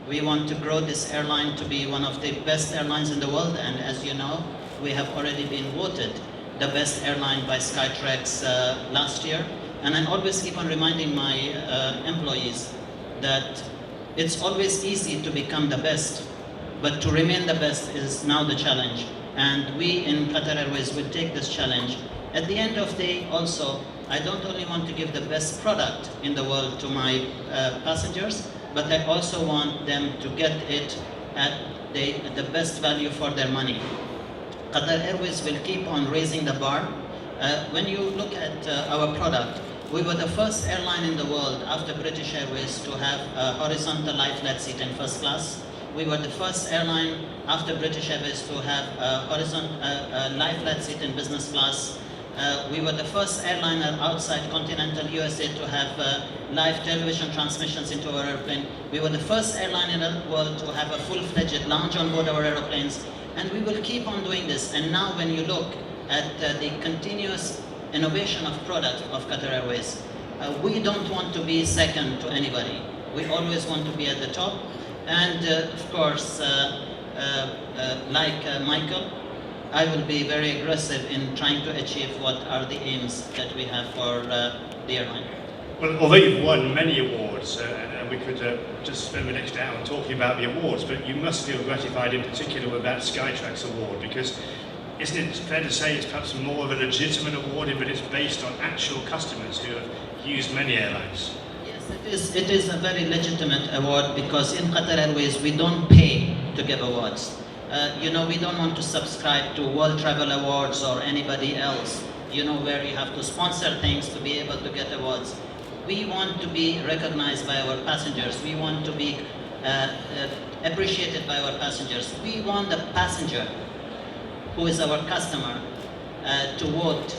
We want to grow this airline to be one of the best airlines in the world, and as you know, we have already been voted the best airline by Skytrax last year. And I always keep on reminding my employees that it's always easy to become the best, but to remain the best is now the challenge. And we in Qatar Airways will take this challenge. At the end of the day, also, I don't only want to give the best product in the world to my passengers, but I also want them to get it at the best value for their money. Qatar Airways will keep on raising the bar. When you look at our product, we were the first airline in the world after British Airways to have a horizontal lie-flat seat in first class. We were the first airline after British Airways to have a horizontal lie-flat seat in business class. We were the first airliner outside continental USA to have live television transmissions into our airplane. We were the first airline in the world to have a full-fledged lounge on board our aeroplanes. And we will keep on doing this. And now when you look at the continuous innovation of product of Qatar Airways, we don't want to be second to anybody. We always want to be at the top. And of course, like Michael, I will be very aggressive in trying to achieve what are the aims that we have for the airline. Well, although you've won many awards, and we could just spend the next hour talking about the awards, but you must feel gratified in particular with that Skytrax award, because isn't it fair to say it's perhaps more of a legitimate award in that it's based on actual customers who have used many airlines? Yes, it is a very legitimate award, because in Qatar Airways we don't pay to give awards. You know, we don't want to subscribe to World Travel Awards or anybody else, you know, where you have to sponsor things to be able to get awards. We want to be recognized by our passengers. We want to be appreciated by our passengers. We want the passenger, who is our customer, to vote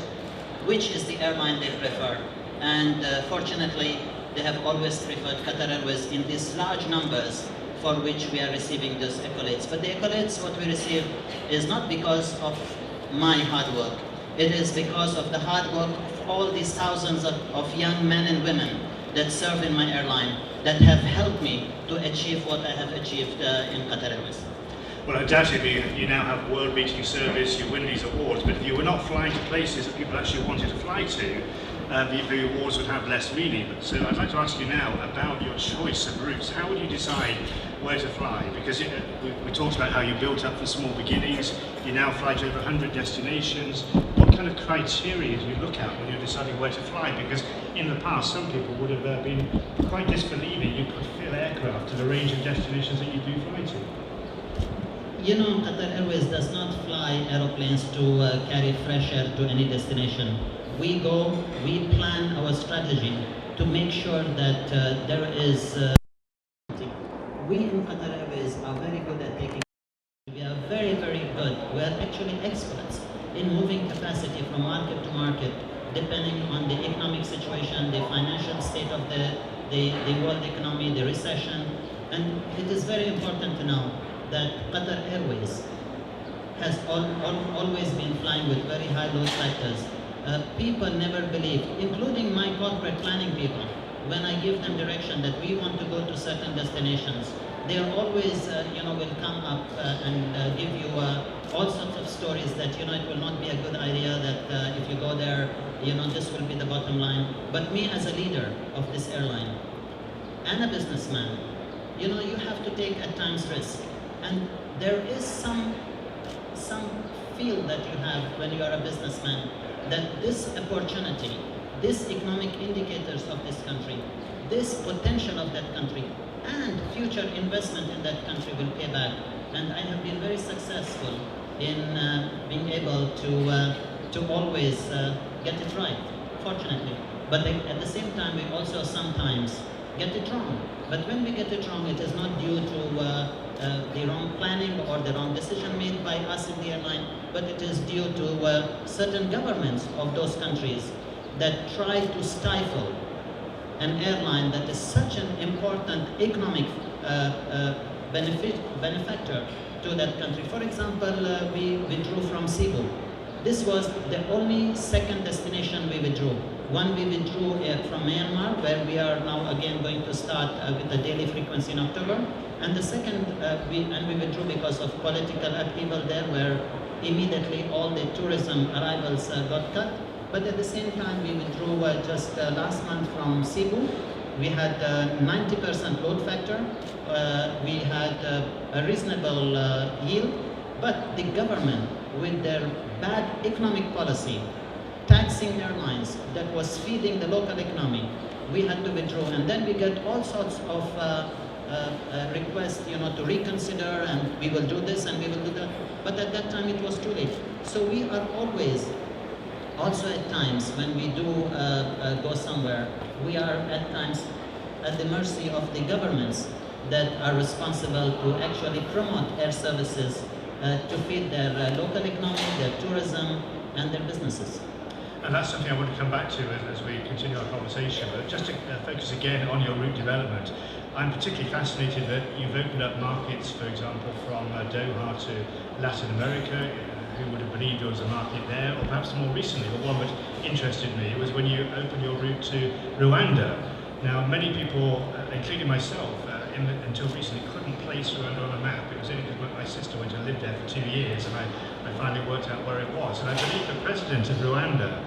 which is the airline they prefer. And fortunately, they have always preferred Qatar Airways in these large numbers, for which we are receiving those accolades. But the accolades, what we receive, is not because of my hard work. It is because of the hard work of all these thousands of young men and women that serve in my airline, that have helped me to achieve what I have achieved in Qatar Airways. Well, undoubtedly, you now have world-beating service, you win these awards, but if you were not flying to places that people actually wanted to fly to, the awards would have less meaning. So I'd like to ask you now about your choice of routes. How would you decide where to fly? Because we talked about how you built up from small beginnings, you now fly to over 100 destinations. What kind of criteria do you look at when you're deciding where to fly? Because in the past, some people would have been quite disbelieving you could fill aircraft to the range of destinations that you do fly to. You know, Qatar Airways does not fly aeroplanes to carry fresh air to any destination. We go, we plan our strategy to make sure that there is... We in Qatar Airways are very good at taking... We are very, very good. We are actually experts in moving capacity from market to market, depending on the economic situation, the financial state of the world economy, the recession. And it is very important to know that Qatar Airways has always been flying with very high load factors. People never believe, including my corporate planning people, when I give them direction that we want to go to certain destinations, they are always, will come up and give you all sorts of stories that, it will not be a good idea, that if you go there, this will be the bottom line. But me as a leader of this airline and a businessman, you have to take at times risk. And there is some feel that you have when you are a businessman, that this opportunity, these economic indicators of this country, this potential of that country, and future investment in that country will pay back. And I have been very successful in being able to always get it right, fortunately. But at the same time, we also sometimes get it wrong. But when we get it wrong, it is not due to the wrong planning or the wrong decision made by us in the airline, but it is due to certain governments of those countries that try to stifle an airline that is such an important economic benefactor to that country. For example, we withdrew from Cebu. This was the only second destination we withdrew. One we withdrew from Myanmar, where we are now again going to start with a daily frequency in October. And the second, we withdrew because of political upheaval there, where immediately all the tourism arrivals got cut. But at the same time, we withdrew just last month from Cebu. We had 90% load factor. We had a reasonable yield, but the government, with their bad economic policy, taxing airlines that was feeding the local economy, we had to withdraw. And then we get all sorts of requests, to reconsider, and we will do this and we will do that. But at that time, it was too late. So we are always, also at times when we do go somewhere, we are at times at the mercy of the governments that are responsible to actually promote air services to feed their local economy, their tourism, and their businesses. And that's something I want to come back to as we continue our conversation. But just to focus again on your route development, I'm particularly fascinated that you've opened up markets, for example, from Doha to Latin America. Who would have believed there was a market there? Or perhaps more recently, but one that interested me was when you opened your route to Rwanda. Now, many people, including myself, until recently couldn't place Rwanda on a map. It was only because my sister went and lived there for 2 years, and I finally worked out where it was. And I believe the president of Rwanda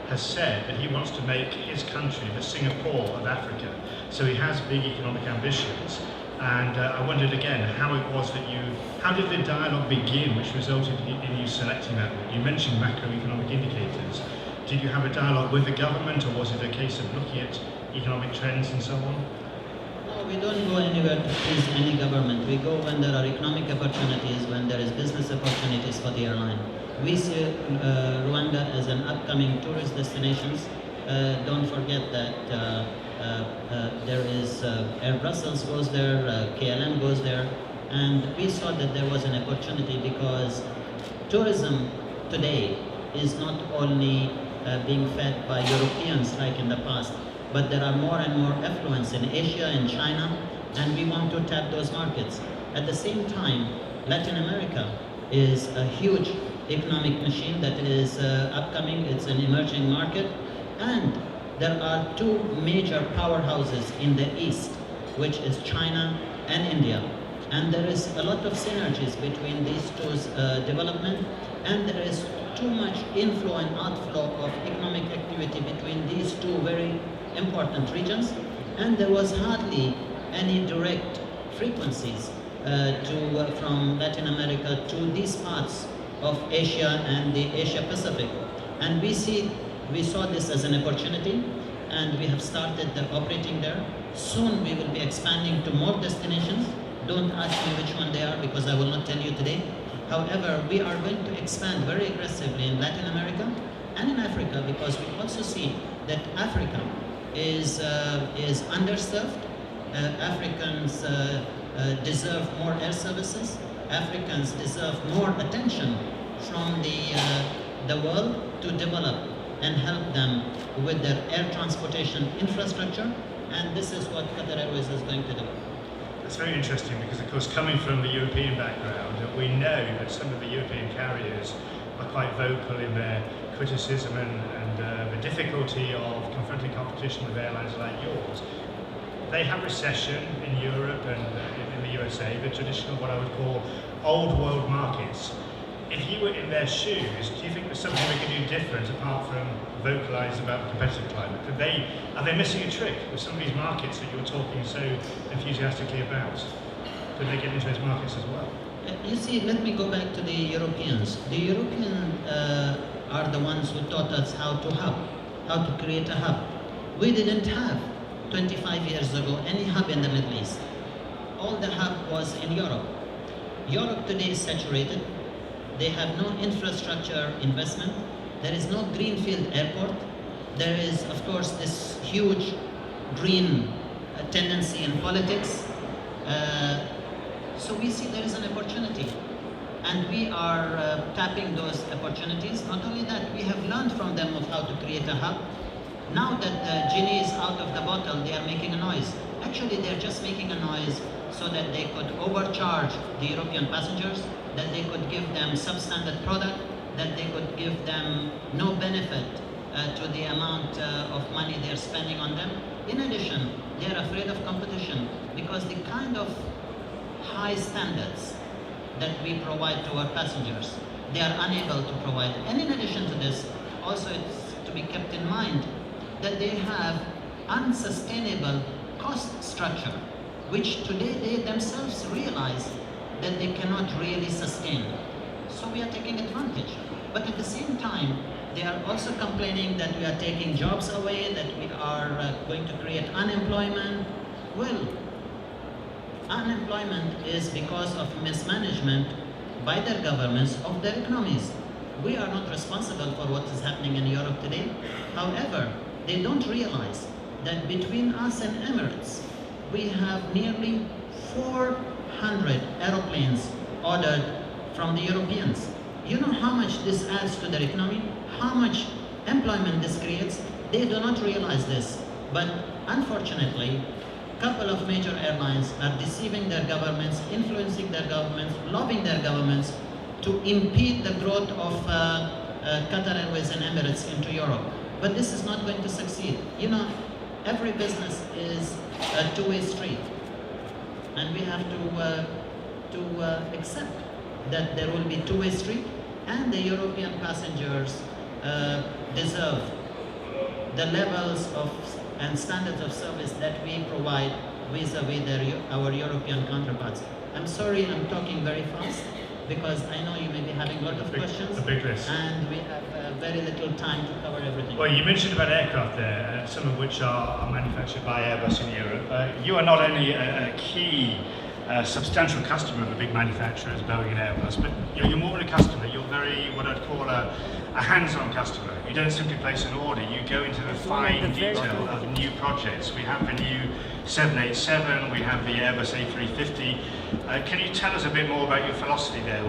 has said that he wants to make his country the Singapore of Africa. So he has big economic ambitions. And I wondered again how it was that how did the dialogue begin which resulted in you selecting that route? You mentioned macroeconomic indicators. Did you have a dialogue with the government, or was it a case of looking at economic trends and so on? No, we don't go anywhere to please any government. We go when there are economic opportunities, when there is business opportunities for the airline. We see Rwanda as an upcoming tourist destination. Don't forget that there is Air Brussels goes there, KLM goes there, and we saw that there was an opportunity because tourism today is not only being fed by Europeans like in the past, but there are more and more affluence in Asia and China, and we want to tap those markets. At the same time, Latin America is a huge economic machine that is upcoming. It's an emerging market, and there are two major powerhouses in the East, which is China and India. And there is a lot of synergies between these two development, and there is too much inflow and outflow of economic activity between these two very important regions, and there was hardly any direct frequencies from Latin America to these parts of Asia and the Asia Pacific. And we saw this as an opportunity, and we have started operating there. Soon we will be expanding to more destinations. Don't ask me which one they are because I will not tell you today. However, we are going to expand very aggressively in Latin America and in Africa, because we also see that Africa is underserved. Africans deserve more air services. Africans deserve more attention from the world to develop and help them with their air transportation infrastructure, and this is what Qatar Airways is going to do. It's very interesting because, of course, coming from the European background, we know that some of the European carriers are quite vocal in their criticism and the difficulty of confronting competition with airlines like yours. They have recession in Europe and in the USA, the traditional, what I would call, old world markets. If you were in their shoes, do you think there's something they could do different apart from vocalise about the competitive climate? Are they missing a trick with some of these markets that you're talking so enthusiastically about? Could they get into those markets as well? You see, let me go back to the Europeans. The Europeans are the ones who taught us how to create a hub. We didn't have 25 years ago any hub in the Middle East. All the hub was in Europe. Europe today is saturated. They have no infrastructure investment. There is no greenfield airport. There is, of course, this huge green tendency in politics. So we see there is an opportunity, and we are tapping those opportunities. Not only that, we have learned from them of how to create a hub. Now that the genie is out of the bottle, they are making a noise. Actually, they're just making a noise so that they could overcharge the European passengers, that they could give them substandard product, that they could give them no benefit to the amount of money they're spending on them. In addition, they're afraid of competition because the kind of high standards that we provide to our passengers, they are unable to provide. And in addition to this, also it's to be kept in mind that they have unsustainable cost structure, which today they themselves realize that they cannot really sustain. So we are taking advantage. But at the same time, they are also complaining that we are taking jobs away, that we are going to create unemployment. Well, unemployment is because of mismanagement by their governments of their economies. We are not responsible for what is happening in Europe today. However, they don't realize that between us and Emirates, we have nearly 400 aeroplanes ordered from the Europeans. You know how much this adds to their economy? How much employment this creates? They do not realize this. But unfortunately, a couple of major airlines are deceiving their governments, influencing their governments, lobbying their governments to impede the growth of Qatar Airways and Emirates into Europe. But this is not going to succeed. You know, every business is a two-way street. And we have to accept that there will be two-way street, and the European passengers deserve the levels of and standards of service that we provide vis-a-vis our European counterparts. I'm sorry I'm talking very fast because I know you may be having a lot of questions, a big list, and we have very little time to cover everything. Well, you mentioned about aircraft there, some of which are manufactured by Airbus in Europe. You are not only a key substantial customer of the big manufacturers, Boeing and Airbus, but you're more than a customer. You're very, what I'd call a hands-on customer. You don't simply place an order, you go into the fine detail of new projects. We have the new 787, we have the Airbus A350. Can you tell us a bit more about your philosophy there?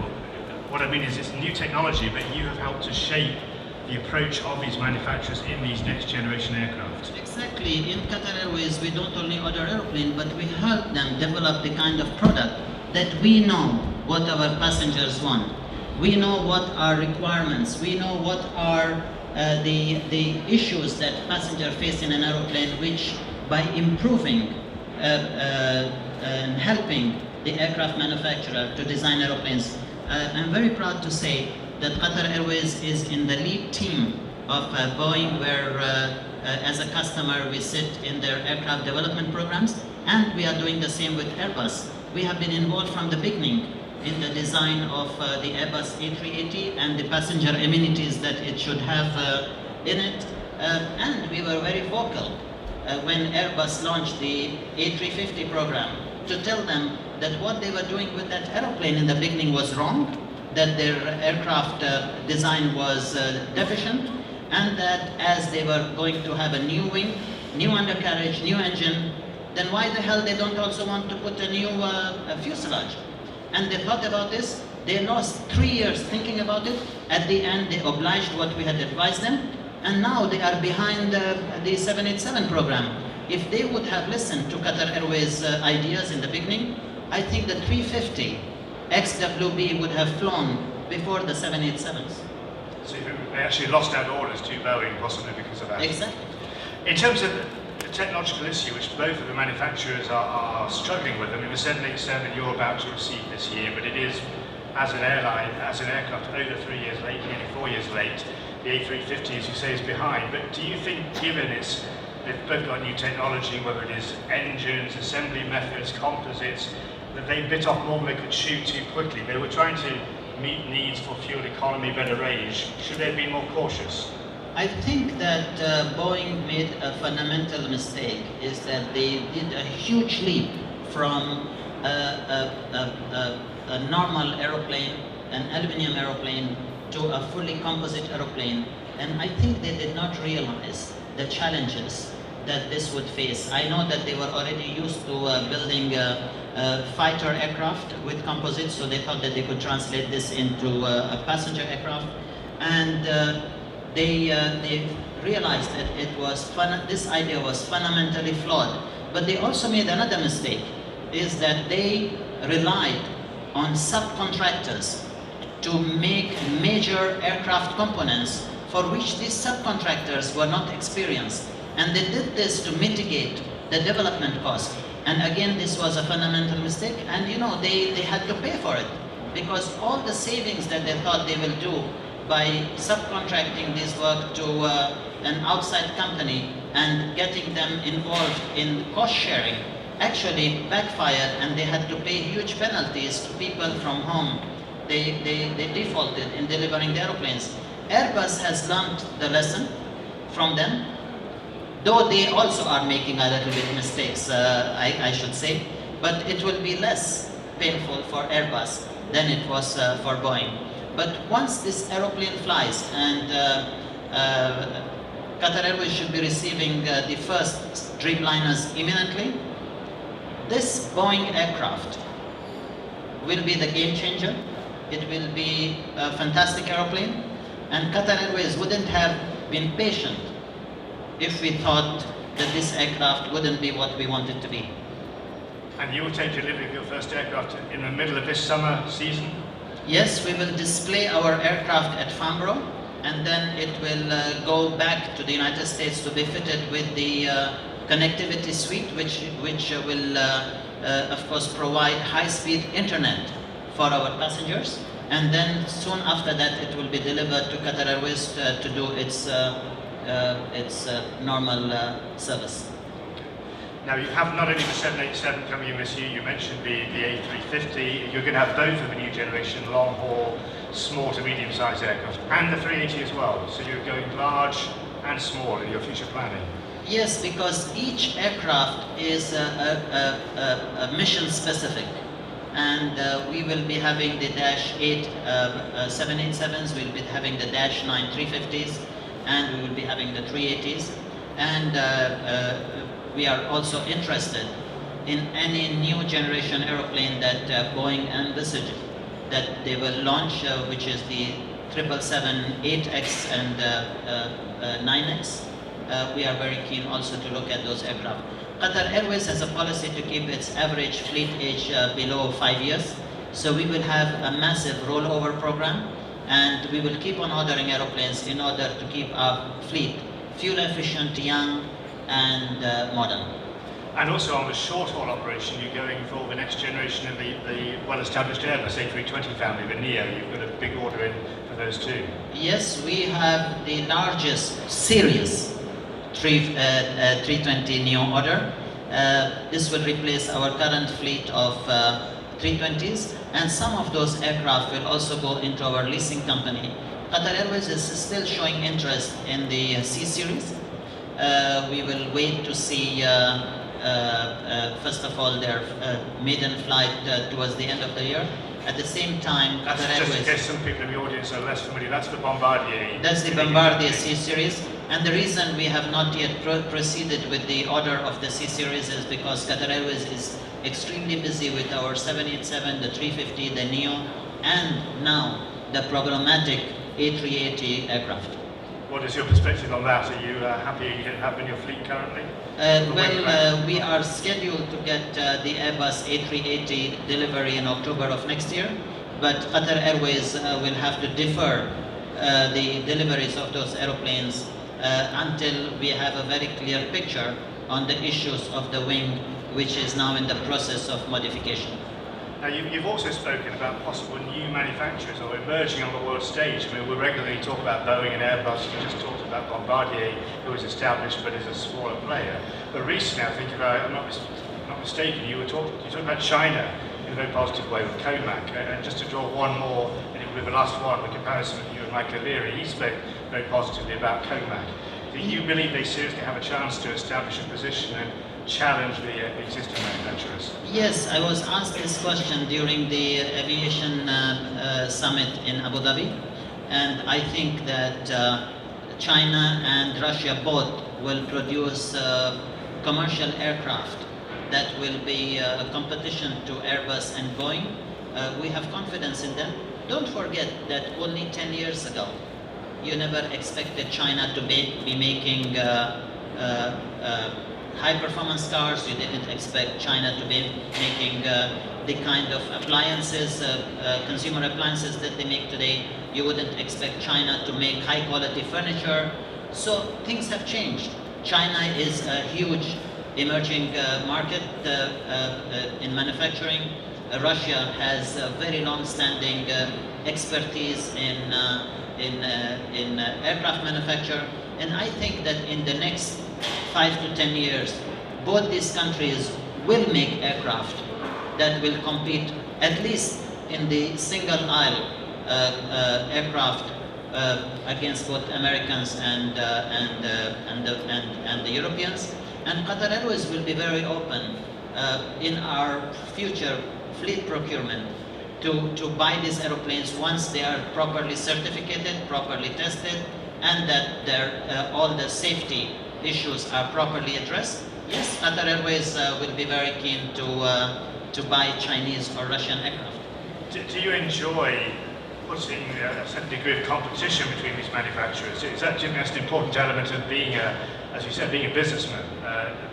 What I mean is it's new technology, but you have helped to shape the approach of these manufacturers in these next generation aircraft. Exactly. In Qatar Airways, we don't only order airplane, but we help them develop the kind of product that we know what our passengers want. We know what are requirements. We know what are the issues that passengers face in an aeroplane, which by improving and helping the aircraft manufacturer to design aeroplanes, I'm very proud to say that Qatar Airways is in the lead team of Boeing, where as a customer we sit in their aircraft development programs, and we are doing the same with Airbus. We have been involved from the beginning in the design of the Airbus A380 and the passenger amenities that it should have in it. And we were very vocal when Airbus launched the A350 program to tell them that what they were doing with that aeroplane in the beginning was wrong, that their aircraft design was deficient, and that as they were going to have a new wing, new undercarriage, new engine, then why the hell they don't also want to put a new fuselage? And they thought about this, they lost 3 years thinking about it. At the end, they obliged what we had advised them, and now they are behind the 787 program. If they would have listened to Qatar Airways ideas in the beginning, I think the 350 XWB would have flown before the 787s. So they actually lost out orders to Boeing, possibly because of that. Exactly. In terms of the technological issue, which both of the manufacturers are struggling with, I mean, the 787 you're about to receive this year, but it is, as an airline, as an aircraft, over 3 years late, nearly 4 years late. The A350, as you say, is behind. But do you think, given they've both got new technology, whether it is engines, assembly methods, composites, that they bit off more than they could chew too quickly? They were trying to meet needs for fuel economy, better range. Should they have been more cautious? I think that Boeing made a fundamental mistake, is that they did a huge leap from a normal aeroplane, an aluminum aeroplane, to a fully composite aeroplane. And I think they did not realize the challenges that this would face. I know that they were already used to building fighter aircraft with composites, so they thought that they could translate this into a passenger aircraft. And they realized that this idea was fundamentally flawed. But they also made another mistake, is that they relied on subcontractors to make major aircraft components for which these subcontractors were not experienced. And they did this to mitigate the development cost. And again, this was a fundamental mistake, and they had to pay for it, because all the savings that they thought they will do by subcontracting this work to an outside company and getting them involved in cost sharing actually backfired, and they had to pay huge penalties to people from whom they defaulted in delivering the aeroplanes. Airbus has learned the lesson from them, though they also are making a little bit mistakes, I should say, but it will be less painful for Airbus than it was for Boeing. But once this aeroplane flies, and Qatar Airways should be receiving the first Dreamliners imminently, this Boeing aircraft will be the game changer. It will be a fantastic aeroplane, and Qatar Airways wouldn't have been patient if we thought that this aircraft wouldn't be what we want it to be. And you will take delivery of your first aircraft in the middle of this summer season? Yes, we will display our aircraft at Farnborough, and then it will go back to the United States to be fitted with the connectivity suite, which will, of course, provide high-speed internet for our passengers. And then soon after that, it will be delivered to Qatar Airways to do its normal service. Now, you have not only the 787 coming in this year, you mentioned the A350, you're going to have both of the new generation long-haul, small to medium-sized aircraft, and the 380 as well. So you're going large and small in your future planning. Yes, because each aircraft is a mission-specific. And we will be having the Dash 8 787s, we'll be having the Dash 9 350s, and we will be having the 380s. And we are also interested in any new generation aeroplane that Boeing envisages that they will launch, which is the 777 8X and 9X. We are very keen also to look at those aircraft. Qatar Airways has a policy to keep its average fleet age below 5 years. So we will have a massive rollover program, and we will keep on ordering aeroplanes in order to keep our fleet fuel efficient, young, and modern. And also on the short-haul operation, you're going for the next generation of the well-established Airbus A320 family, the Neo. You've got a big order in for those too. Yes, we have the largest series 320 Neo order. This will replace our current fleet of 320s, and some of those aircraft will also go into our leasing company. Qatar Airways is still showing interest in the C series. We will wait to see, first of all, their maiden flight towards the end of the year. At the same time, Qatar Airways... Just in case some people in the audience are less familiar, that's the Bombardier. That's the Bombardier C series. And the reason we have not yet proceeded with the order of the C series is because Qatar Airways is extremely busy with our 787, the 350, the Neo, and now the programmatic A380 aircraft. What is your perspective on that? Are you happy you don't have in your fleet currently? We are scheduled to get the Airbus A380 delivery in October of next year, but Qatar Airways will have to defer the deliveries of those aeroplanes until we have a very clear picture on the issues of the wing, which is now in the process of modification. Now, you've also spoken about possible new manufacturers or emerging on the world stage. I mean, we regularly talk about Boeing and Airbus. We just talked about Bombardier, who is established but is a smaller player. But recently, I think, if I'm not mistaken, you talked about China in a very positive way with Comac. And just to draw one more, and it will be the last one, the comparison with you and Michael Leary, he spoke very positively about Comac. Do you believe they seriously have a chance to establish a position and challenge the existing manufacturers? Yes, I was asked this question during the aviation summit in Abu Dhabi, and I think that China and Russia both will produce commercial aircraft that will be a competition to Airbus and Boeing. We have confidence in them. Don't forget that only 10 years ago, you never expected China to be making high-performance cars. You didn't expect China to be making the kind of appliances, consumer appliances that they make today. You wouldn't expect China to make high quality furniture. So things have changed. China is a huge emerging market in manufacturing. Russia has a very long-standing expertise in aircraft manufacture, and I think that in the next 5 to 10 years, both these countries will make aircraft that will compete at least in the single-aisle aircraft against both Americans and the Europeans. And Qatar Airways will be very open in our future fleet procurement to buy these aeroplanes once they are properly certificated, properly tested, and that all the safety issues are properly addressed. Yes, Qatar Airways will be very keen to buy Chinese or Russian aircraft. Do you enjoy putting a certain degree of competition between these manufacturers? Is that, do you think that's an important element of being, as you said, being a businessman?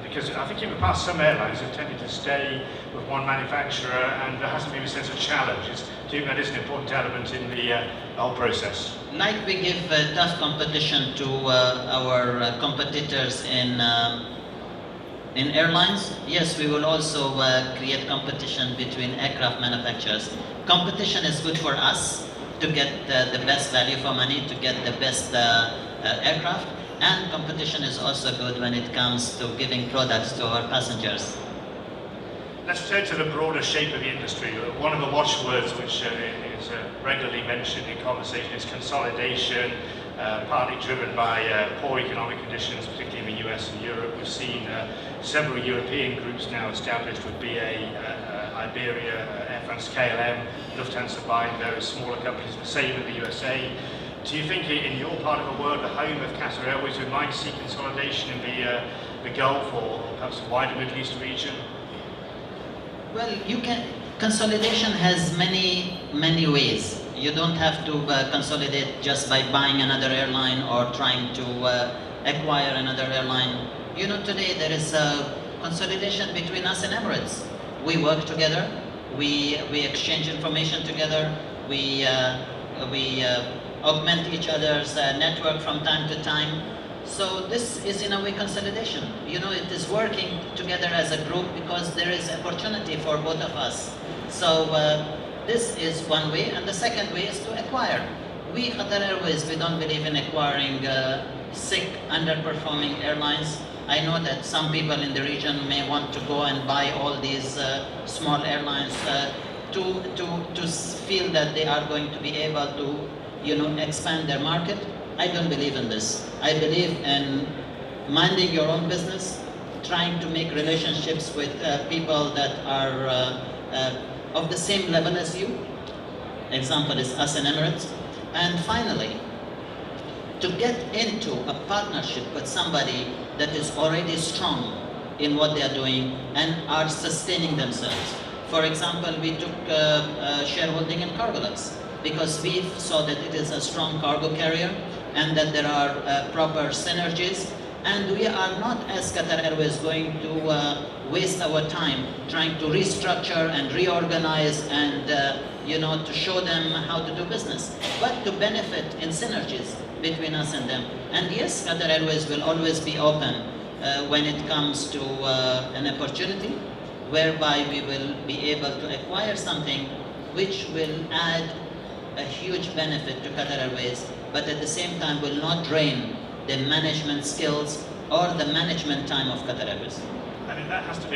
Because I think in the past some airlines have tended to stay with one manufacturer and there hasn't been a sense of challenge. Do you think that is an important element in the whole process? Like we give tough competition to our competitors in airlines, yes, we will also create competition between aircraft manufacturers. Competition is good for us to get the best value for money, to get the best aircraft, and competition is also good when it comes to giving products to our passengers. Let's turn to the broader shape of the industry. One of the watchwords which is regularly mentioned in conversation is consolidation, partly driven by poor economic conditions, particularly in the US and Europe. We've seen several European groups now established with BA, Iberia, Air France, KLM, Lufthansa buying various smaller companies, the same in the USA. Do you think in your part of the world, the home of Qatar Airways, we might see consolidation in the Gulf or perhaps the wider Middle East region? Well, consolidation has many ways. You don't have to consolidate just by buying another airline or trying to acquire another airline. You know, today there is a consolidation between us and Emirates. We work together, we exchange information together, we augment each other's network from time to time. So this is in a way consolidation. You know, it is working together as a group because there is opportunity for both of us. So this is one way, and the second way is to acquire. We, Qatar Airways, we don't believe in acquiring sick, underperforming airlines. I know that some people in the region may want to go and buy all these small airlines to feel that they are going to be able to, you know, expand their market. I don't believe in this. I believe in minding your own business, trying to make relationships with people that are of the same level as you. Example is us and Emirates. And finally, to get into a partnership with somebody that is already strong in what they are doing and are sustaining themselves. For example, we took shareholding in Cargolux because we saw that it is a strong cargo carrier and that there are proper synergies, and we are not, as Qatar Airways, going to waste our time trying to restructure and reorganize and you know, to show them how to do business, but to benefit in synergies between us and them. And yes, Qatar Airways will always be open when it comes to an opportunity whereby we will be able to acquire something which will add a huge benefit to Qatar Airways, but at the same time will not drain the management skills or the management time of Qatar Airways. I mean, that has to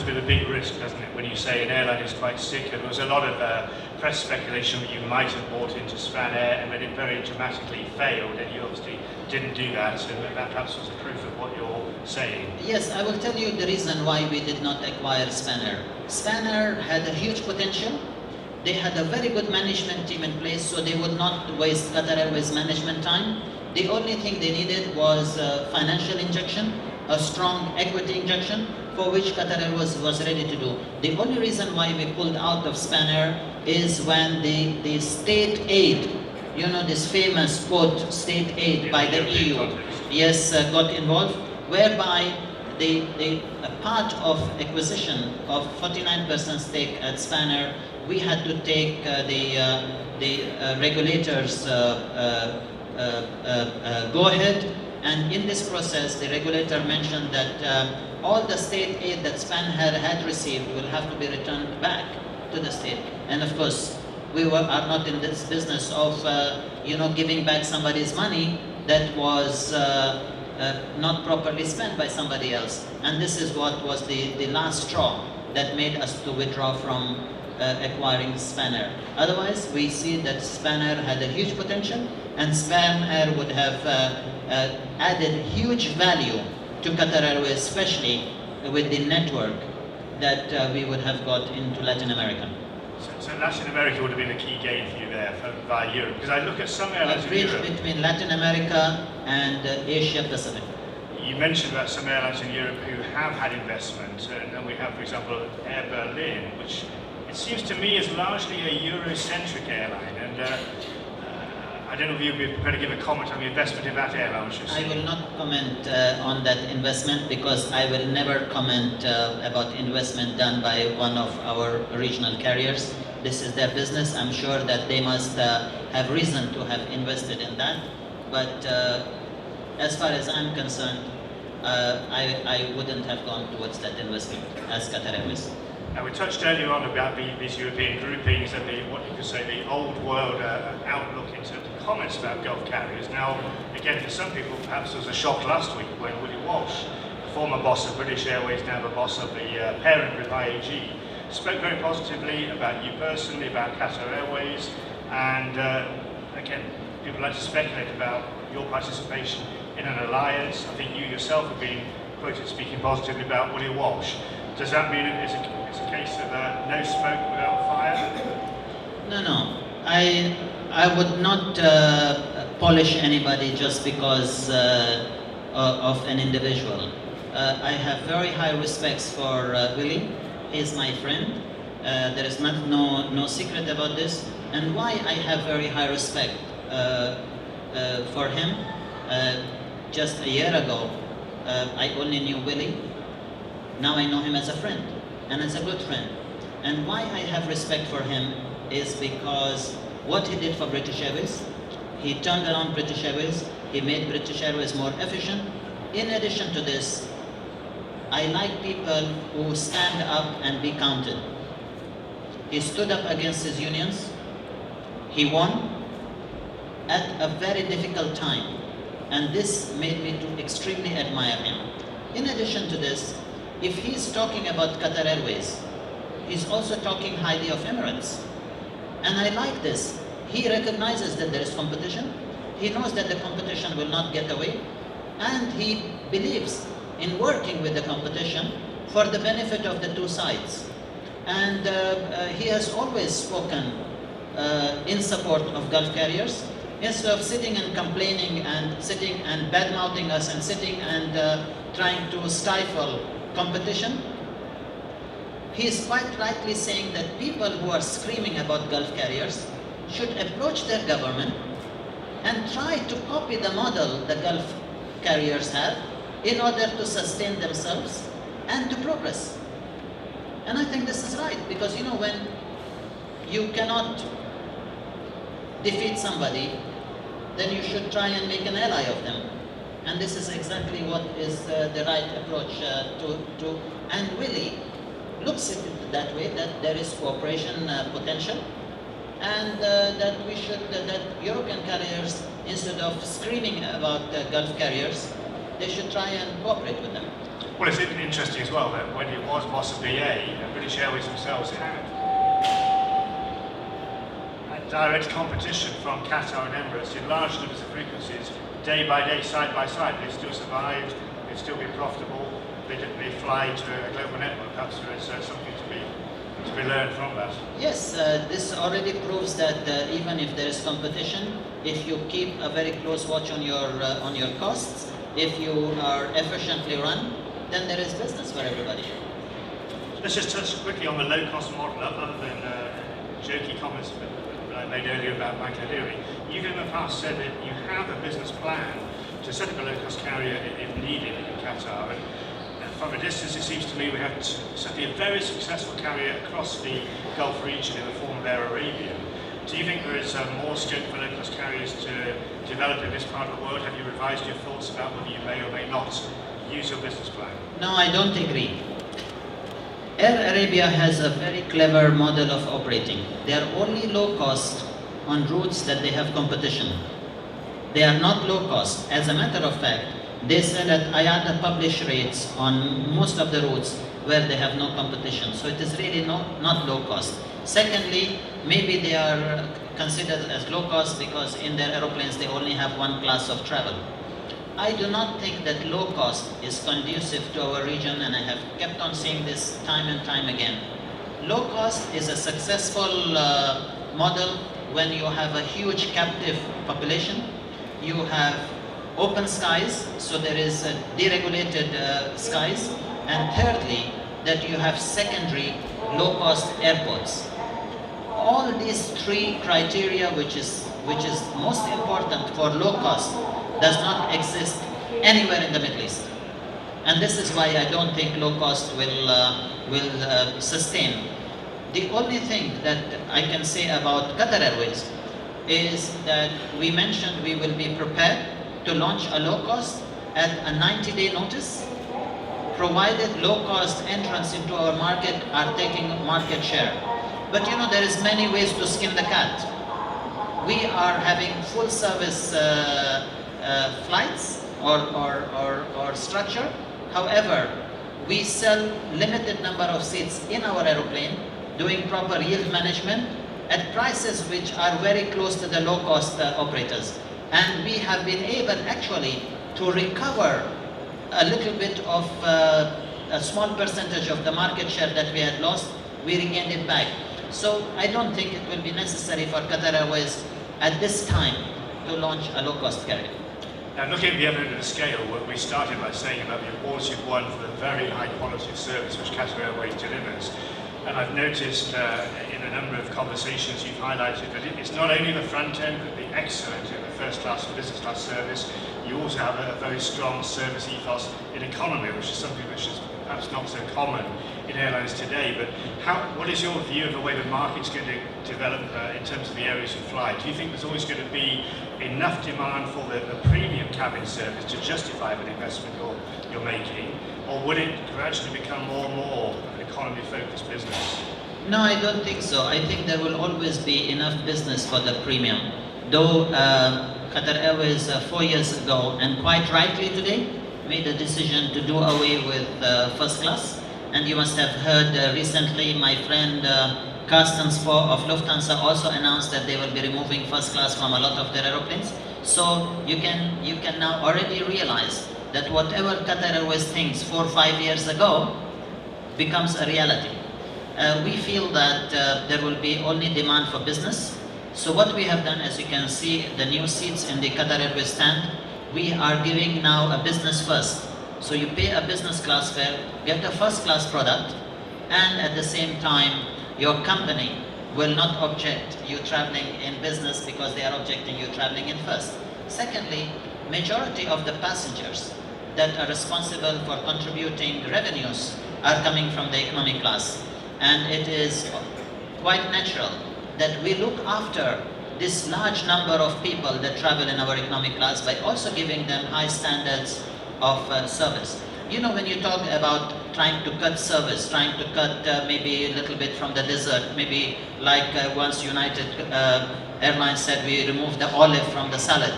be the big risk, doesn't it? When you say an airline is quite sick, and there was a lot of press speculation that you might have bought into Spanair, and then it very dramatically failed, and you obviously didn't do that, and that perhaps was a proof of what you're saying. Yes, I will tell you the reason why we did not acquire Spanair. Spanair had a huge potential. They had a very good management team in place, so they would not waste Qatar Airways management time. The only thing they needed was financial injection, a strong equity injection, for which Qatar Airways was ready to do. The only reason why we pulled out of Spanair is when the state aid, you know, this famous quote, state aid by the EU, yes, got involved, whereby a part of acquisition of 49% stake at Spanner, we had to take the regulators' go ahead, and in this process, the regulator mentioned that all the state aid that Spanner had received will have to be returned back to the state. And of course, we are not in this business of giving back somebody's money that was not properly spent by somebody else. And this is what was the last straw that made us to withdraw from acquiring Spanner. Otherwise, we see that Spanner had a huge potential, and Spanner would have added huge value to Qatar Airways, especially with the network that we would have got into Latin America. So Latin America would have been a key gain for you there via Europe, because I look at some airlines in Europe. Between Latin America and Asia Pacific. You mentioned about some airlines in Europe who have had investment, and we have, for example, Air Berlin, which it seems to me is largely a Eurocentric airline, and I don't know if you'd be prepared to give a comment on the investment in that airline. I will not comment on that investment, because I will never comment about investment done by one of our regional carriers. This is their business. I'm sure that they must have reason to have invested in that. But as far as I'm concerned, I wouldn't have gone towards that investment as Qatar Airways. Now, we touched earlier on about these European groupings and what you could say the old world outlook in terms of comments about Gulf carriers. Now, again, for some people, perhaps there was a shock last week when Willie Walsh, the former boss of British Airways, now the boss of the parent group IAG, spoke very positively about you personally, about Qatar Airways, and again, people like to speculate about your participation in an alliance. I think you yourself have been quoted speaking positively about Willie Walsh. Does that mean it's a case of no smoke without fire? No. I would not polish anybody just because of an individual. I have very high respects for Willie. He's my friend. There is no secret about this. And why I have very high respect for him? Just a year ago, I only knew Willie. Now I know him as a friend, and as a good friend. And why I have respect for him is because what he did for British Airways, he turned around British Airways, he made British Airways more efficient. In addition to this, I like people who stand up and be counted. He stood up against his unions, he won at a very difficult time, and this made me to extremely admire him. In addition to this, if he's talking about Qatar Airways, he's also talking highly of Emirates. And I like this. He recognizes that there is competition. He knows that the competition will not get away. And he believes in working with the competition for the benefit of the two sides. And he has always spoken in support of Gulf carriers. Instead of sitting and complaining and sitting and bad-mouthing us and sitting and trying to stifle competition, he is quite rightly saying that people who are screaming about Gulf carriers should approach their government and try to copy the model the Gulf carriers have in order to sustain themselves and to progress. And I think this is right, because when you cannot defeat somebody, then you should try and make an ally of them. And this is exactly what is the right approach and Willie looks at it that way, that there is cooperation potential, and that European carriers, instead of screaming about Gulf carriers, they should try and cooperate with them. Well, it's interesting as well that when he was boss of BA, British Airways themselves had direct competition from Qatar and Emirates in large numbers of frequencies, day by day, side by side. They still survived, they've still been profitable, they fly to a global network. Perhaps there is something to be learned from that. Yes, this already proves that even if there is competition, if you keep a very close watch on your costs, if you are efficiently run, then there is business for everybody. Let's just touch quickly on the low-cost model, other than jokey comments that I made earlier about Michael O'Leary. You've in the past said that you have a business plan to set up a low-cost carrier if needed in Qatar. And from a distance, it seems to me we have certainly a very successful carrier across the Gulf region in the form of Air Arabian. Do you think there is more scope for low-cost carriers to develop in this part of the world? Have you revised your thoughts about whether you may or may not use your business plan? No, I don't agree. Air Arabia has a very clever model of operating. They are only low cost on routes that they have competition. They are not low cost. As a matter of fact, they sell at IATA published rates on most of the routes where they have no competition. So it is really not low cost. Secondly, maybe they are considered as low cost because in their aeroplanes they only have one class of travel. I do not think that low cost is conducive to our region, and I have kept on saying this time and time again. Low cost is a successful model when you have a huge captive population, you have open skies, so there is deregulated skies, and thirdly, that you have secondary low-cost airports. All these three criteria, which is most important for low cost, does not exist anywhere in the Middle East. And this is why I don't think low cost will sustain. The only thing that I can say about Qatar Airways is that we mentioned we will be prepared to launch a low cost at a 90-day notice, provided low cost entrants into our market are taking market share. But you know, there is many ways to skin the cat. We are having full service flights or structure. However, we sell limited number of seats in our aeroplane, doing proper yield management at prices which are very close to the low-cost operators. And we have been able actually to recover a little bit of a small percentage of the market share that we had lost. We regained it back. So I don't think it will be necessary for Qatar Airways at this time to launch a low-cost carrier. Now, looking at the other end of the scale, we started by saying about the awards you've won for the very high quality of service which Qatar Airways delivers. And I've noticed in a number of conversations you've highlighted that it's not only the front end, but the excellent in the first class and business class service. You also have a very strong service ethos in economy, which is something which is perhaps not so common in airlines today. But what is your view of the way the market's going to develop in terms of the areas you fly? Do you think there's always going to be enough demand for the premium cabin service to justify the investment you're making? Or would it gradually become more and more an economy-focused business? No, I don't think so. I think there will always be enough business for the premium. Though Qatar Airways 4 years ago, and quite rightly today, made a decision to do away with first class. And you must have heard recently my friend Carsten Spohr of Lufthansa also announced that they will be removing first class from a lot of their aeroplanes. So you can now already realize that whatever Qatar Airways thinks 4 or 5 years ago becomes a reality. We feel that there will be only demand for business. So what we have done, as you can see, the new seats in the Qatar Airways stand, we are giving now a business first. So you pay a business class fare, get a first class product, and at the same time, your company will not object you traveling in business because they are objecting you traveling in first. Secondly, majority of the passengers that are responsible for contributing revenues are coming from the economy class. And it is quite natural that we look after this large number of people that travel in our economy class by also giving them high standards of service. You know, when you talk about trying to cut service, trying to cut maybe a little bit from the dessert, maybe like once United Airlines said we remove the olive from the salad.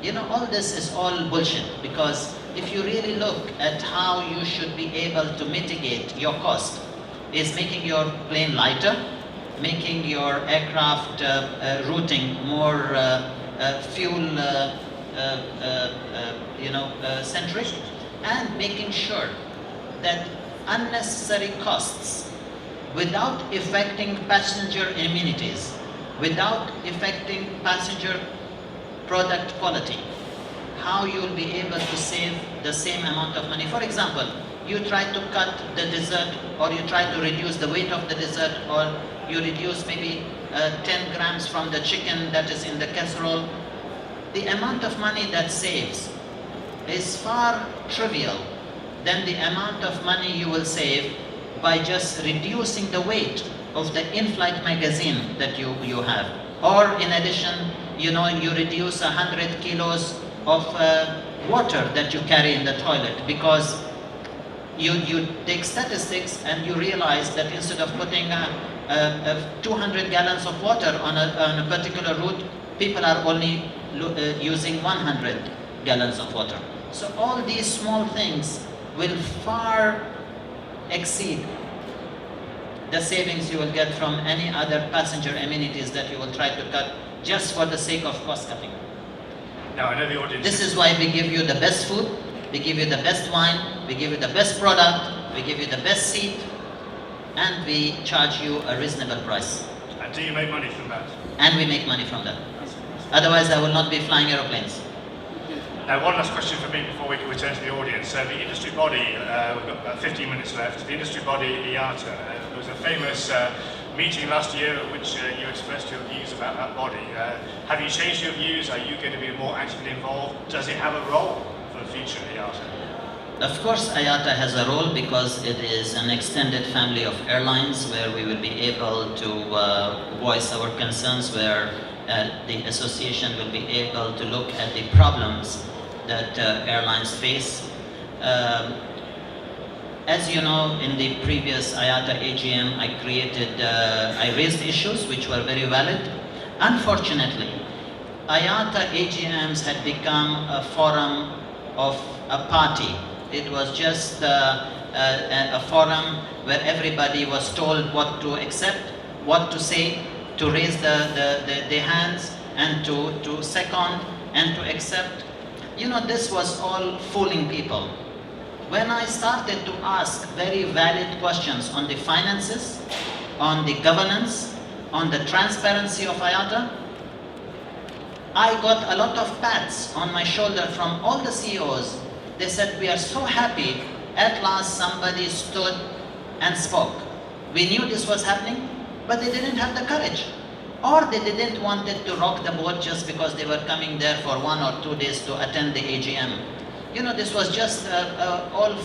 You know, all this is all bullshit, because if you really look at how you should be able to mitigate your cost, is making your plane lighter, making your aircraft routing more fuel centric, and making sure that unnecessary costs, without affecting passenger amenities, without affecting passenger product quality, how you will be able to save the same amount of money. For example, you try to cut the dessert, or you try to reduce the weight of the dessert, or you reduce maybe 10 grams from the chicken that is in the casserole. The amount of money that saves is far trivial than the amount of money you will save by just reducing the weight of the in-flight magazine that you have. Or in addition, you reduce 100 kilos of water that you carry in the toilet, because you take statistics and you realize that instead of putting 200 gallons of water on a particular route, people are only using 100 gallons of water. So all these small things will far exceed the savings you will get from any other passenger amenities that you will try to cut just for the sake of cost cutting. Now, I know the audience. This is why we give you the best food, we give you the best wine, we give you the best product, we give you the best seat, and we charge you a reasonable price. And do you make money from that? And we make money from that. Otherwise, I will not be flying aeroplanes. Now, one last question for me before we can return to the audience. So the industry body, we've got about 15 minutes left. The industry body, IATA, there was a famous meeting last year at which you expressed your views about that body. Have you changed your views? Are you going to be more actively involved? Does it have a role for the future of IATA? Of course, IATA has a role because it is an extended family of airlines where we will be able to voice our concerns, where the association will be able to look at the problems that airlines face. As you know, in the previous IATA AGM, I raised issues which were very valid. Unfortunately, IATA AGMs had become a forum of a party. It was just a forum where everybody was told what to accept, what to say, to raise the hands, and to second, and to accept. This was all fooling people. When I started to ask very valid questions on the finances, on the governance, on the transparency of IATA, I got a lot of pats on my shoulder from all the CEOs. They said, we are so happy, at last somebody stood and spoke. We knew this was happening, but they didn't have the courage. Or they didn't want it to rock the boat just because they were coming there for 1 or 2 days to attend the AGM. This was just all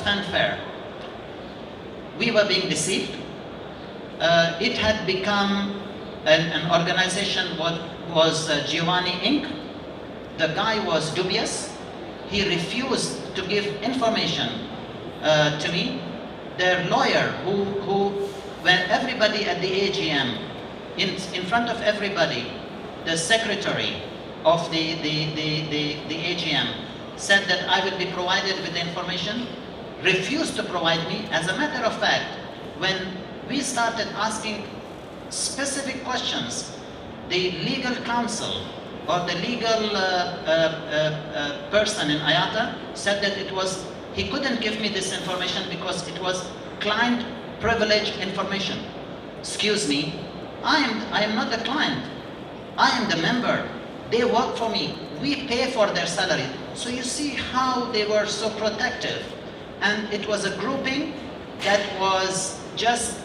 fanfare. We were being deceived. It had become an organization what was Giovanni Inc. The guy was dubious. He refused to give information to me. Their lawyer, who when everybody at the AGM, in front of everybody, the secretary of the AGM said that I will be provided with the information, refused to provide me. As a matter of fact, when we started asking specific questions, the legal counsel or the legal person in IATA said that he couldn't give me this information because it was client privilege information. Excuse me, I am not the client. I am the member. They work for me. We pay for their salary. So you see how they were so protective. And it was a grouping that was just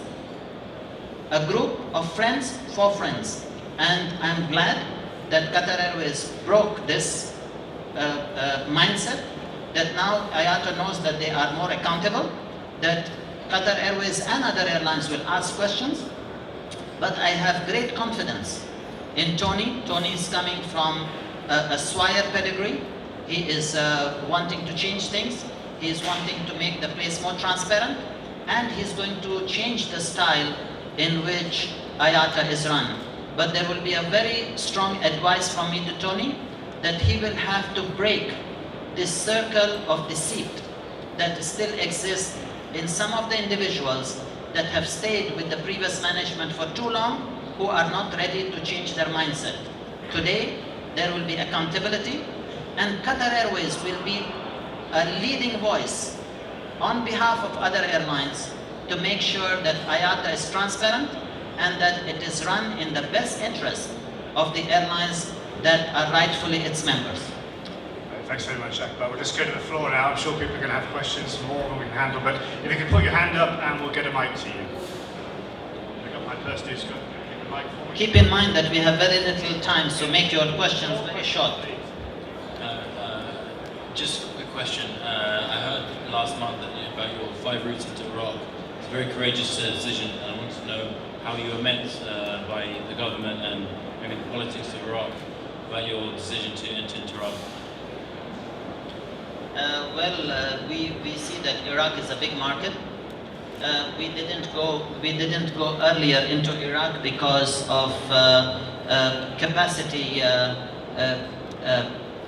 a group of friends for friends. And I'm glad that Qatar Airways broke this mindset, that now IATA knows that they are more accountable, that Qatar Airways and other airlines will ask questions. But I have great confidence in Tony. Tony is coming from a Swire pedigree. He is wanting to change things. He is wanting to make the place more transparent. And he's going to change the style in which IATA is run. But there will be a very strong advice from me to Tony that he will have to break this circle of deceit that still exists in some of the individuals that have stayed with the previous management for too long, who are not ready to change their mindset. Today, there will be accountability, and Qatar Airways will be a leading voice on behalf of other airlines to make sure that IATA is transparent and that it is run in the best interest of the airlines that are rightfully its members. Thanks very much, Akbar. We'll just go to the floor now. I'm sure people are going to have questions more than we can handle, but if you can put your hand up and we'll get a mic to you. I got my purse, keep the mic for me. Keep in mind that we have very little time, so make your questions very short. Just a quick question. I heard last month about your 5 routes into Iraq. It's a very courageous decision, and I want to know how you were met by the government and maybe the politics of Iraq about your decision to enter into Iraq. We see that Iraq is a big market. We didn't go earlier into Iraq because of capacity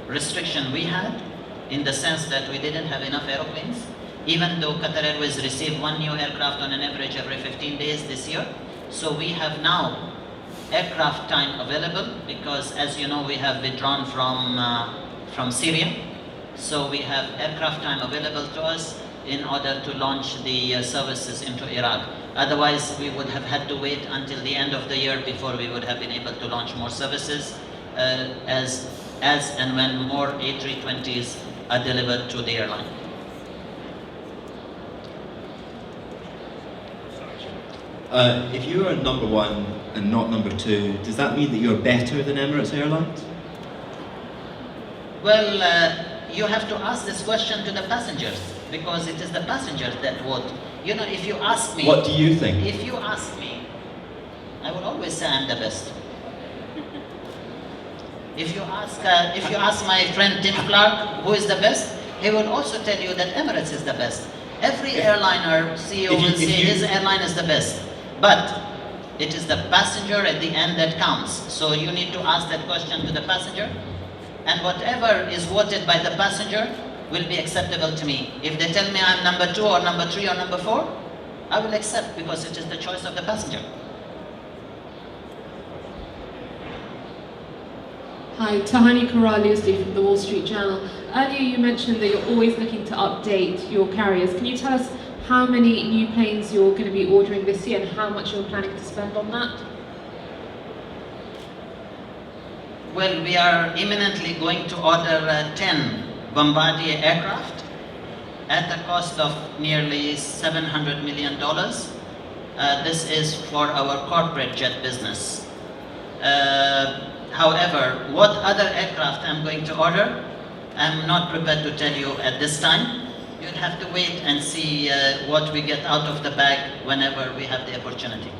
restriction we had, in the sense that we didn't have enough aeroplanes. Even though Qatar Airways received 1 new aircraft on an average every 15 days this year, so we have now aircraft time available, because as you know we have withdrawn from Syria. So we have aircraft time available to us in order to launch the services into Iraq. Otherwise, we would have had to wait until the end of the year before we would have been able to launch more services as and when more A320s are delivered to the airline. If you are number 1 and not number 2, does that mean that you're better than Emirates Airlines? Well, you have to ask this question to the passengers, because it is the passengers that vote. You know, if you ask me... What do you think? If you ask me, I will always say I'm the best. If you ask my friend Tim Clark who is the best, he will also tell you that Emirates is the best. Every airliner CEO will say his airline is the best. But it is the passenger at the end that counts. So you need to ask that question to the passenger. And whatever is voted by the passenger will be acceptable to me. If they tell me I'm number 2 or number 3 or number 4, I will accept, because it is the choice of the passenger. Hi, Tahani Karaliusli from the Wall Street Journal. Earlier you mentioned that you're always looking to update your carriers. Can you tell us how many new planes you're going to be ordering this year and how much you're planning to spend on that? Well, we are imminently going to order 10 Bombardier aircraft at a cost of nearly $700 million. This is for our corporate jet business. However, what other aircraft I'm going to order, I'm not prepared to tell you at this time. You'll have to wait and see what we get out of the bag whenever we have the opportunity.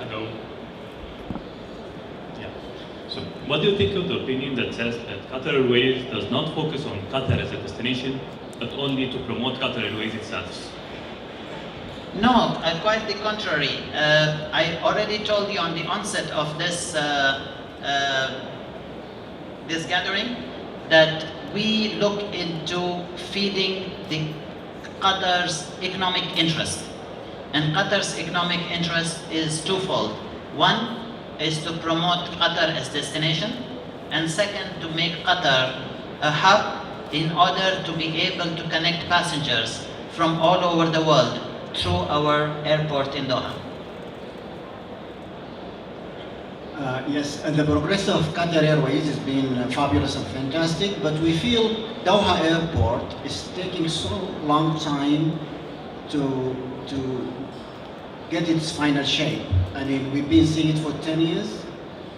Hello. Yeah. So, what do you think of the opinion that says that Qatar Airways does not focus on Qatar as a destination, but only to promote Qatar Airways itself? No, quite the contrary. I already told you on the onset of this this gathering that we look into feeding the Qatar's economic interest. And Qatar's economic interest is twofold. One is to promote Qatar as destination, and second, to make Qatar a hub in order to be able to connect passengers from all over the world through our airport in Doha. Yes, and the progress of Qatar Airways has been fabulous and fantastic, but we feel Doha Airport is taking so long time to get its final shape. I mean, we've been seeing it for 10 years,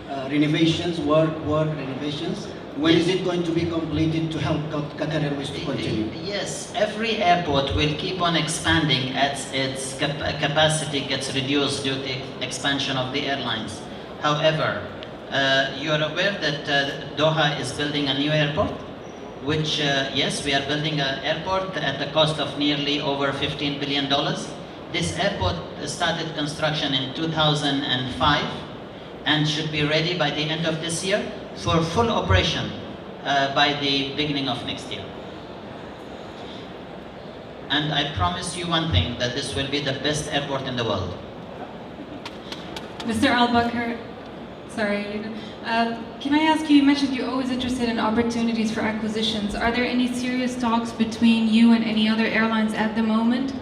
renovations, renovations. When is it going to be completed to help Qatar Airways to continue? Yes, every airport will keep on expanding as its capacity gets reduced due to the expansion of the airlines. However, you are aware that Doha is building a new airport, which, yes, we are building an airport at the cost of nearly over $15 billion. This airport started construction in 2005 and should be ready by the end of this year for full operation by the beginning of next year. And I promise you one thing, that this will be the best airport in the world. Mr. Al-Bakr, sorry, can I ask you mentioned you're always interested in opportunities for acquisitions. Are there any serious talks between you and any other airlines at the moment?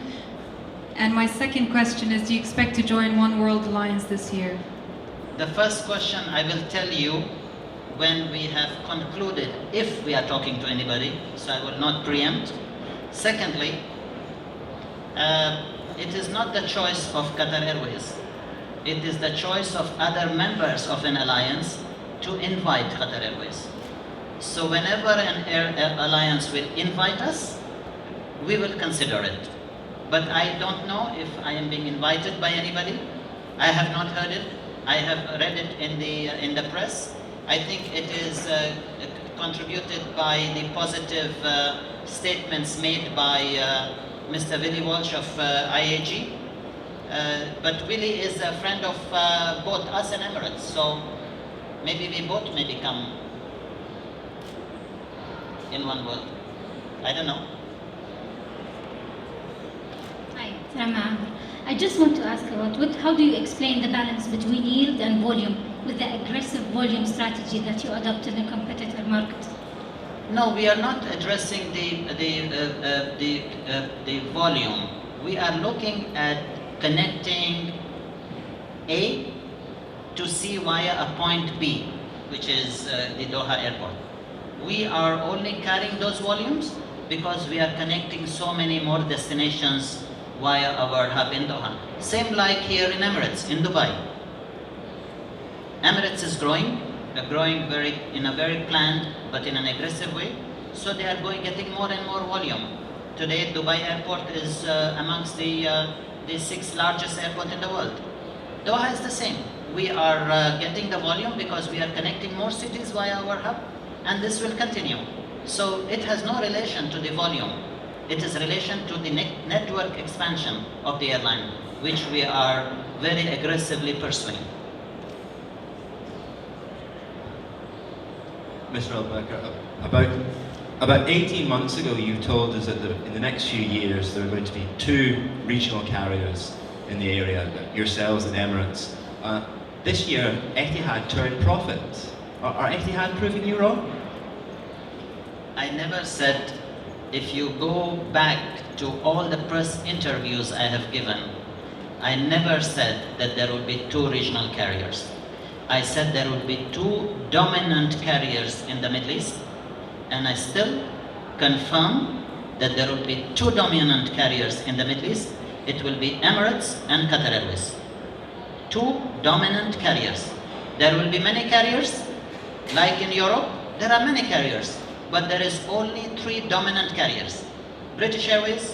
And my second question is, do you expect to join One World Alliance this year? The first question I will tell you when we have concluded, if we are talking to anybody, so I will not preempt. Secondly, it is not the choice of Qatar Airways. It is the choice of other members of an alliance to invite Qatar Airways. So whenever an air alliance will invite us, we will consider it. But I don't know if I am being invited by anybody. I have not heard it. I have read it in the press. I think it is contributed by the positive statements made by Mr. Willie Walsh of IAG. But Willie is a friend of both us and Emirates, so maybe we both may become in one world. I don't know. Hi, Salam Amr. I just want to ask about how do you explain the balance between yield and volume with the aggressive volume strategy that you adopt in the competitor market? No, we are not addressing the volume. We are looking at connecting A to C via a point B, which is the Doha airport. We are only carrying those volumes because we are connecting so many more destinations via our hub in Doha. Same like here in Emirates, in Dubai. Emirates is growing in a very planned but in an aggressive way. So they are getting more and more volume. Today, Dubai airport is amongst the 6th largest airport in the world. Doha is the same. We are getting the volume because we are connecting more cities via our hub, and this will continue. So it has no relation to the volume. It is relation to the network expansion of the airline, which we are very aggressively pursuing. Mr. Al-Bakr, about 18 months ago you told us that in the next few years there are going to be 2 regional carriers in the area, yourselves and Emirates. This year Etihad turned profit. Are Etihad proving you wrong? I never said, if you go back to all the press interviews I have given, I never said that there will be 2 regional carriers. I said there will be 2 dominant carriers in the Middle East, and I still confirm that there will be 2 dominant carriers in the Middle East. It will be Emirates and Qatar Airways. 2 dominant carriers. There will be many carriers, like in Europe, there are many carriers, but there is only 3 dominant carriers: British Airways,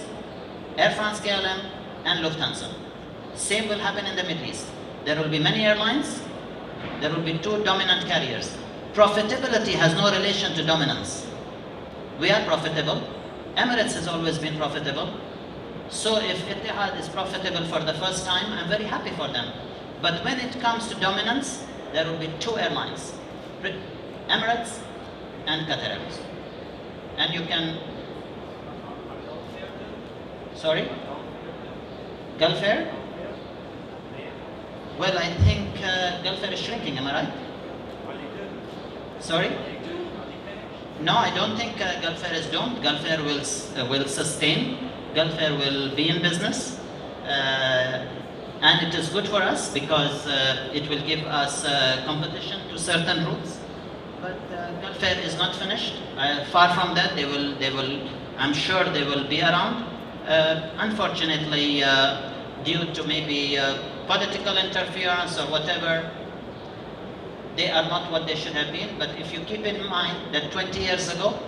Air France KLM, and Lufthansa. Same will happen in the Middle East. There will be many airlines, there will be 2 dominant carriers. Profitability has no relation to dominance. We are profitable. Emirates has always been profitable. So if Etihad is profitable for the first time, I'm very happy for them. But when it comes to dominance, there will be 2 airlines: Emirates and Qatar Airways. And you can... Sorry? Gulf Air? Well, I think Gulf Air is shrinking, am I right? Sorry? No, I don't think Gulf Air is doomed. Gulf Air will sustain. Gulf Air will be in business. And it is good for us because it will give us competition to certain routes. But Gulf Air is not finished. Far from that, I'm sure they will be around. Unfortunately, due to maybe political interference or whatever, they are not what they should have been. But if you keep in mind that 20 years ago,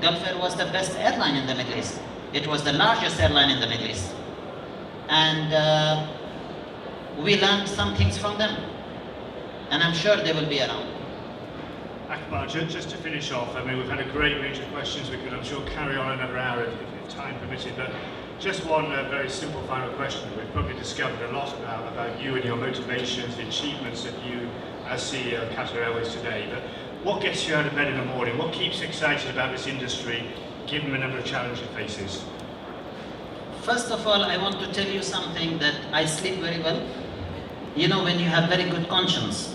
Gulf Air was the best airline in the Middle East. It was the largest airline in the Middle East. And we learned some things from them. And I'm sure they will be around. Akbar, just to finish off, I mean, we've had a great range of questions. We could, I'm sure, carry on another hour if time permitted, but just one very simple final question. We've probably discovered a lot about you and your motivations, the achievements of you as CEO of Qatar Airways today, but what gets you out of bed in the morning? What keeps you excited about this industry, given the number of challenges it faces? First of all, I want to tell you something, that I sleep very well. You know, when you have very good conscience,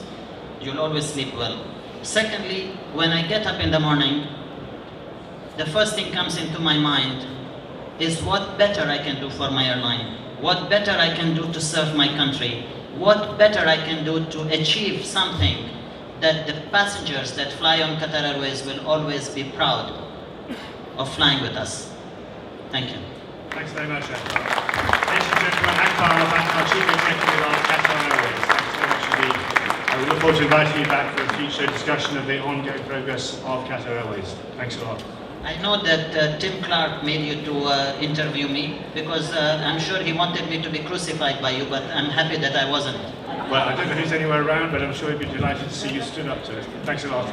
you'll always sleep well. Secondly, when I get up in the morning, the first thing comes into my mind is what better I can do for my airline, what better I can do to serve my country, what better I can do to achieve something that the passengers that fly on Qatar Airways will always be proud of flying with us. Thank you. Thanks very much, Akbar. Ladies and gentlemen, Akbar Al-Bakr, Chief Executive of Qatar Airways. Thanks very much indeed. We look forward to inviting you back for a few future discussion of the ongoing progress of Qatar Airways. Thanks a lot. I know that Tim Clark made you to interview me because I'm sure he wanted me to be crucified by you, but I'm happy that I wasn't. Well, I don't know who's anywhere around, but I'm sure he'd be delighted to see you stood up to it. Thanks a lot.